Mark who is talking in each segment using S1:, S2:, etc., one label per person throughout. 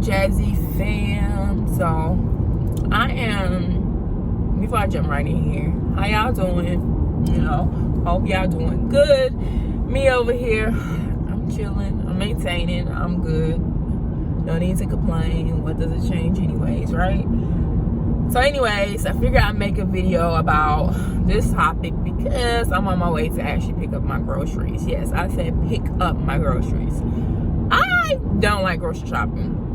S1: Jazzy fam. So before I jump right in here, how y'all doing? Hope y'all doing good. Me over here, I'm chilling, I'm maintaining, I'm good. No need to complain. What does it change anyways, right? So anyways, I figured I'd make a video about this topic because I'm on my way to actually pick up my groceries. Yes, I said pick up my groceries. I don't like grocery shopping.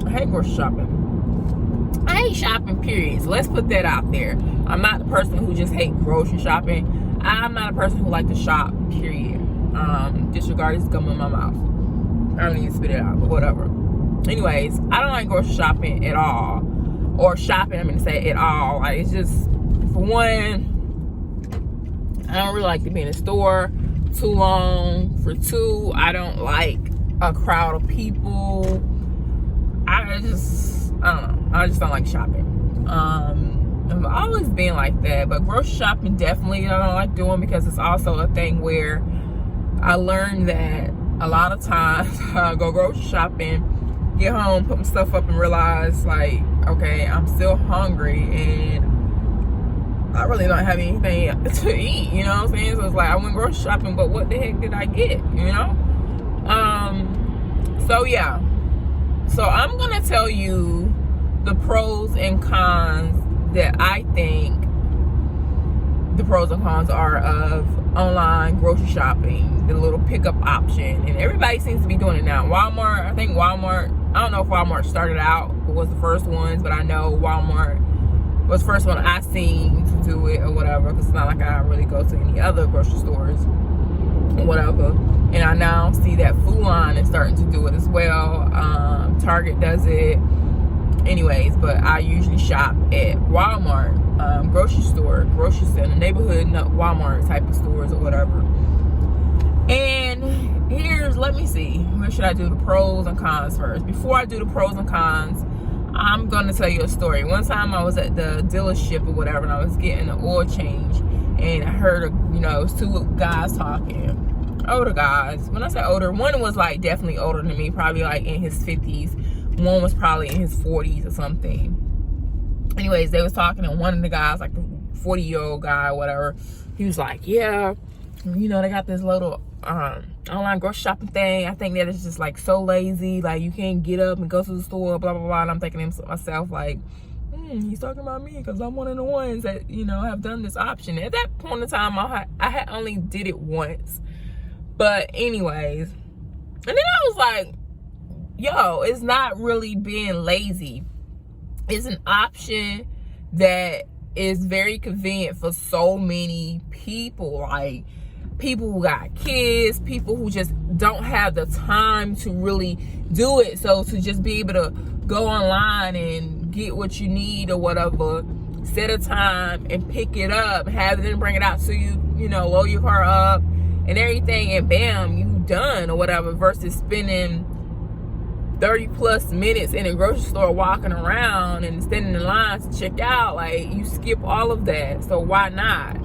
S1: I hate grocery shopping. I hate shopping, period. So let's put that out there. I'm not the person who just hates grocery shopping. I'm not a person who likes to shop, period. Disregard this gum in my mouth. I don't need to spit it out, but whatever. Anyways, I don't like grocery shopping at all. Or shopping, I'm gonna say at all. Like, it's just, for one, I don't really like to be in the store too long. For two, I don't like a crowd of people. I just don't like shopping. I've always been like that, but grocery shopping definitely I don't like doing, because it's also a thing where I learned that a lot of times I go grocery shopping, get home, put my stuff up, and realize, like, okay, I'm still hungry and I really don't have anything to eat, you know what I'm saying? So it's like, I went grocery shopping, but what the heck did I get, you know? So yeah. So I'm gonna tell you the pros and cons that I think the pros and cons are of online grocery shopping, the little pickup option. And everybody seems to be doing it now. Walmart, I don't know if Walmart started out, was the first ones, but I know Walmart was the first one I seen to do it or whatever, because it's not like I really go to any other grocery stores or whatever. And I now see that Food Line is starting to do it as well. Target does it. Anyways, but I usually shop at Walmart, grocery center, neighborhood Walmart type of stores or whatever. And let me see, where should I do the pros and cons first? Before I do the pros and cons, I'm gonna tell you a story. One time I was at the dealership or whatever, and I was getting an oil change, and I heard, it was two guys talking. Older guys. When I say older, one was like definitely older than me, probably like in his 50s. One was probably in his 40s or something. Anyways, they was talking, and one of the guys, like the 40-year-old guy or whatever, he was like, yeah, they got this little online grocery shopping thing. I think that it's just like so lazy, like you can't get up and go to the store, blah blah blah. And I'm thinking to myself, like, he's talking about me, because I'm one of the ones that have done this option. At that point in time, I had only did it once. But anyways, and then I was like, yo, it's not really being lazy. It's an option that is very convenient for so many people. Like, people who got kids, people who just don't have the time to really do it. So to just be able to go online and get what you need or whatever, set a time and pick it up, have them bring it out to you, load your car up and everything, and bam, you done or whatever, versus spending 30 plus minutes in a grocery store walking around and standing in line to check out. Like, you skip all of that, so why not?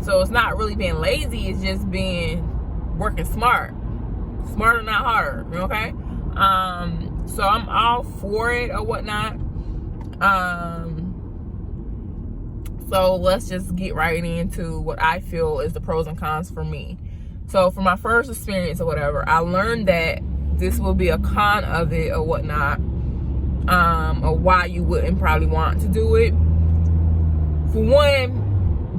S1: So it's not really being lazy, it's just working smarter, not harder, okay? So I'm all for it or whatnot. So let's just get right into what I feel is the pros and cons for me. So for my first experience or whatever, I learned that this will be a con of it or whatnot, or why you wouldn't probably want to do it. For one,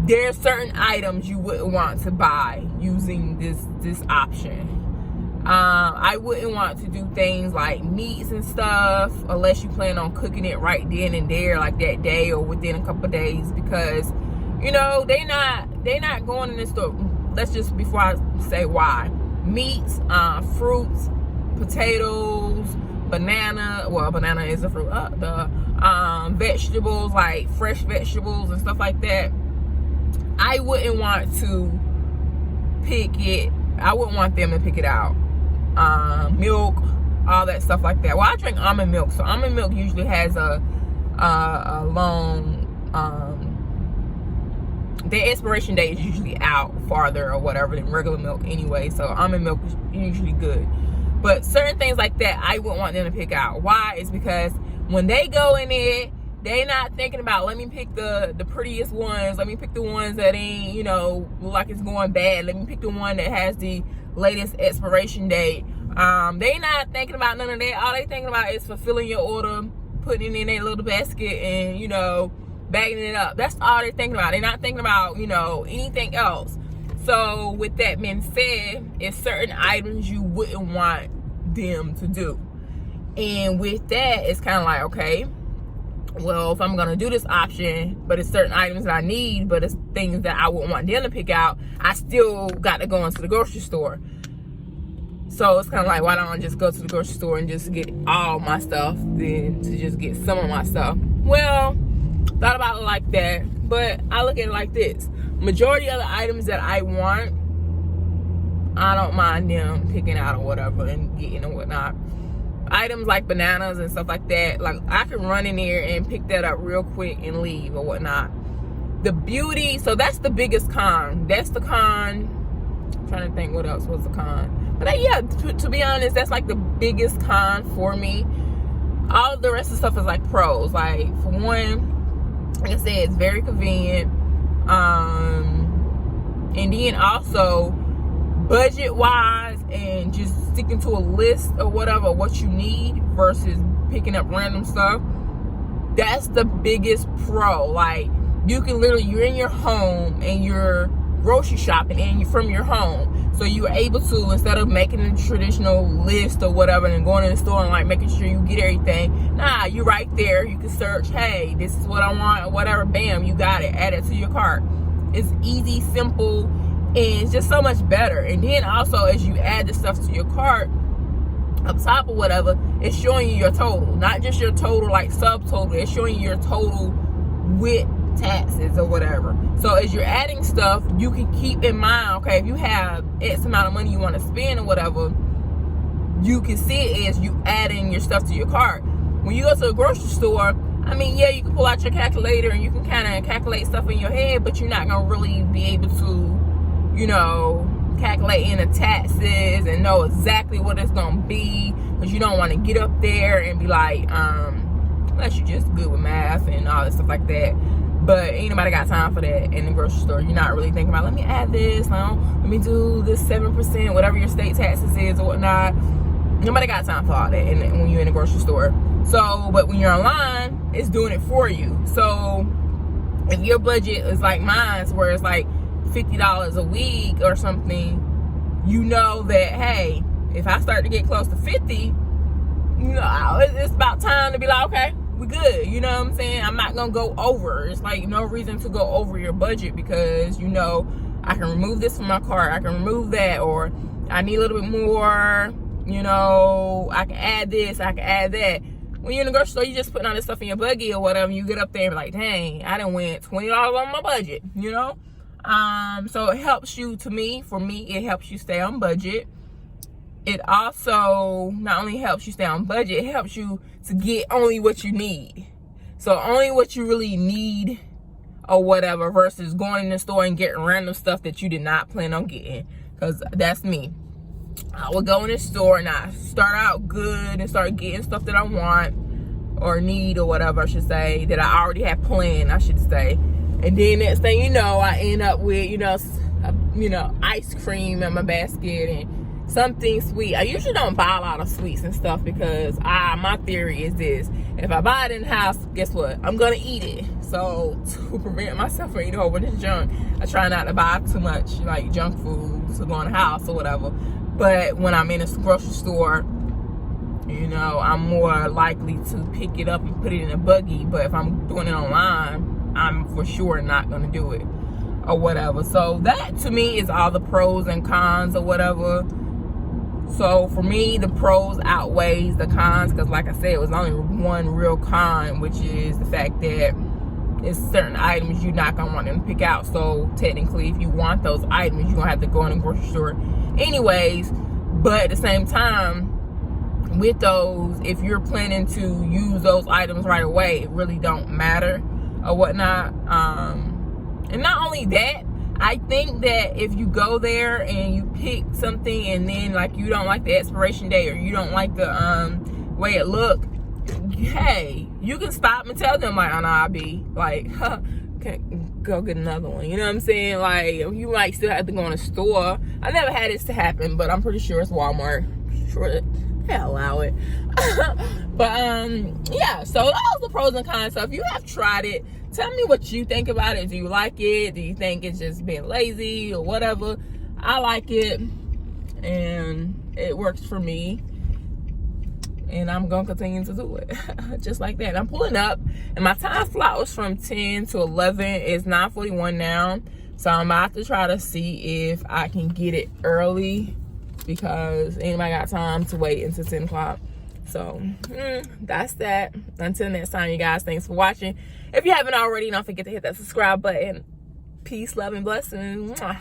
S1: there are certain items you wouldn't want to buy using this option. I wouldn't want to do things like meats and stuff unless you plan on cooking it right then and there, like that day or within a couple of days, because they not going in the store. Let's just, before I say why, meats, fruits, potatoes, banana is a fruit, vegetables, like fresh vegetables and stuff like that, I wouldn't want to pick it. I wouldn't want them to pick it out. Milk, all that stuff like that. Well, I drink almond milk, so almond milk usually has a long, the expiration date is usually out farther or whatever than regular milk anyway, so almond milk is usually good. But certain things like that, I wouldn't want them to pick out. Why? Is because when they go in there, they not thinking about, let me pick the prettiest ones. Let me pick the ones that ain't, you know, like it's going bad. Let me pick the one that has the latest expiration date. They not thinking about none of that. All they thinking about is fulfilling your order, putting it in their little basket, and, you know, bagging it up. That's all they're thinking about. They're not thinking about, you know, anything else. So with that being said, it's certain items you wouldn't want them to do. And with that, it's kind of like, okay, well, if I'm going to do this option, but it's certain items that I need, but it's things that I wouldn't want them to pick out, I still got to go into the grocery store. So it's kind of like, why don't I just go to the grocery store and just get all my stuff than to just get some of my stuff? Well, thought about it like that, but I look at it like this. Majority of the items that I want, I don't mind them picking out or whatever and getting and whatnot. Items like bananas and stuff like that, like I can run in there and pick that up real quick and leave or whatnot. The beauty, so that's the biggest con. That's the con. I'm trying to think what else was the con. But yeah, to be honest, that's like the biggest con for me. All of the rest of the stuff is like pros. Like, for one, like I said, it's very convenient. And then also budget wise and just sticking to a list or whatever what you need versus picking up random stuff, that's the biggest pro. Like, you can literally, you're in your home and you're grocery shopping and you're from your home, so you're able to, instead of making a traditional list or whatever and going in the store and like making sure you get everything, nah, you're right there. You can search, hey, this is what I want or whatever, bam, you got it, add it to your cart. It's easy, simple, and it's just so much better. And then also, as you add the stuff to your cart up top or whatever, it's showing you your total, not just your total like subtotal, it's showing you your total with taxes or whatever. So as you're adding stuff, you can keep in mind, okay, if you have X amount of money you want to spend or whatever, you can see it as you adding your stuff to your cart. When you go to a grocery store, I mean, yeah, you can pull out your calculator and you can kind of calculate stuff in your head, but you're not gonna really be able to, you know, calculate in the taxes and know exactly what it's gonna be, because you don't want to get up there and be like, unless you're just good with math and all that stuff like that. But ain't nobody got time for that in the grocery store. You're not really thinking about, let me add this, no, let me do this 7%, whatever your state taxes is or whatnot. Nobody got time for all that when you're in the grocery store. So, but when you're online, it's doing it for you. So if your budget is like mine's, where it's like $50 a week or something, you know that, hey, if I start to get close to 50, you know, it's about time to be like, okay, we good. You know what I'm saying? I'm not gonna go over. It's like no reason to go over your budget, because you know I can remove this from my cart, I can remove that, or I need a little bit more, you know, I can add this, I can add that. When you're in the grocery store, you just putting all this stuff in your buggy or whatever, you get up there and be like, dang, I done went $20 on my budget, you know? So it helps you, for me, it helps you stay on budget. It also not only helps you stay on budget, it helps you to get only what you need. So only what you really need or whatever, versus going in the store and getting random stuff that you did not plan on getting. Because that's me. I would go in the store and I start out good and start getting stuff that I want or need or whatever, I should say, that I already had planned, I should say. And then next thing you know, I end up with, you know, ice cream in my basket and something sweet. I usually don't buy a lot of sweets and stuff, because my theory is this: if I buy it in the house, guess what? I'm gonna eat it. So to prevent myself from eating a whole bunch of junk, I try not to buy too much like junk food to go in the house or whatever. But when I'm in a grocery store, you know, I'm more likely to pick it up and put it in a buggy. But if I'm doing it online, I'm for sure not gonna do it or whatever. So that to me is all the pros and cons or whatever. So for me, the pros outweighs the cons, because like I said, it was only one real con, which is the fact that it's certain items you're not gonna want them to pick out. So technically, if you want those items, you're gonna have to go in the grocery store anyways. But at the same time, with those, if you're planning to use those items right away, it really don't matter or whatnot. And not only that, I think that if you go there and you pick something and then like you don't like the expiration date or you don't like the way it look, hey, you can stop and tell them like, oh no, I'll be like, can't go get another one. You know what I'm saying? Like, you might still have to go in a store. I never had this to happen, but I'm pretty sure it's Walmart. Sure that they allow it. But yeah, so that was the pros and cons. So if you have tried it, tell me what you think about it. Do you like it? Do you think it's just being lazy or whatever? I like it, and it works for me, and I'm gonna continue to do it just like that. I'm pulling up, and my time slot was from 10 to 11. It's 9:41 now, so I'm about to try to see if I can get it early, because anybody got time to wait until 10 o'clock. So that's that. Until next time, you guys, thanks for watching. If you haven't already, don't forget to hit that subscribe button. Peace, love, and blessings. Mwah.